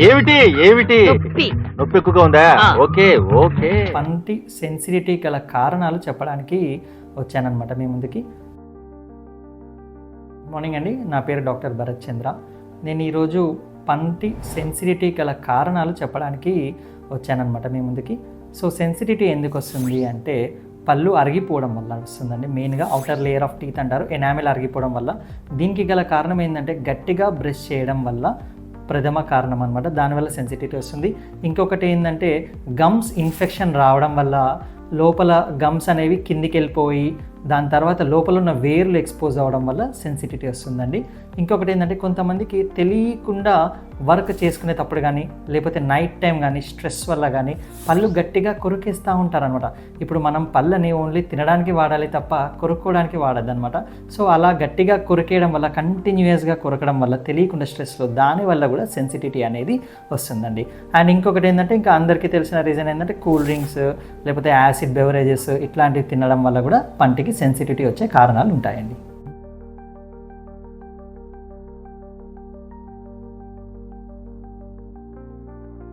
ఏమిటి ఏమిటి నొప్పి. నొప్పి ఎక్కువగా ఉందా? ఆ. Okay okay. పంటి సెన్సిటివిటీ గల కారణాలు చెప్పడానికి వచ్చానన్నమాట మీ ముందుకి. మార్నింగ్ అండి, నా పేరు డాక్టర్ భరత్ చంద్ర. నేను ఈరోజు పంటి సెన్సిటివిటీ గల కారణాలు చెప్పడానికి వచ్చానన్నమాట మీ ముందుకి. సో సెన్సిటివిటీ ఎందుకు వస్తుంది అంటే పళ్ళు అరిగిపోవడం వల్ల వస్తుందండి. మెయిన్గా అవుటర్ లేయర్ ఆఫ్ టీత్ అంటారు, ఎనామిల్ అరిగిపోవడం వల్ల. దీనికి గల కారణం ఏంటంటే గట్టిగా బ్రష్ చేయడం వల్ల ప్రథమ కారణం అనమాట. దానివల్ల సెన్సిటివిటీ వస్తుంది. ఇంకొకటి ఏంటంటే గమ్స్ ఇన్ఫెక్షన్ రావడం వల్ల లోపల గమ్స్ అనేవి కిందికి వెళ్ళిపోయి దాని తర్వాత లోపల ఉన్న వేర్లు ఎక్స్పోజ్ అవ్వడం వల్ల సెన్సిటివిటీ వస్తుందండి. ఇంకొకటి ఏంటంటే కొంతమందికి తెలియకుండా వర్క్ చేసుకునేటప్పుడు కానీ లేకపోతే నైట్ టైం కానీ స్ట్రెస్ వల్ల కానీ పళ్ళు గట్టిగా కొరికేస్తూ ఉంటారనమాట. ఇప్పుడు మనం పళ్ళని ఓన్లీ తినడానికి వాడాలి తప్ప కొరుక్కోవడానికి వాడద్దు అనమాట. సో అలా గట్టిగా కొరికేయడం వల్ల, కంటిన్యూయస్గా కొరకడం వల్ల తెలియకుండా స్ట్రెస్లో దానివల్ల కూడా సెన్సిటివిటీ అనేది వస్తుందండి. అండ్ ఇంకొకటి ఏంటంటే ఇంకా అందరికీ తెలిసిన రీజన్ ఏంటంటే కూల్ డ్రింక్స్ లేకపోతే యాసిడ్ బెవరేజెస్ ఇట్లాంటివి తినడం వల్ల కూడా పంటికి సెన్సిటివిటీ వచ్చే కారణాలు ఉంటాయండి.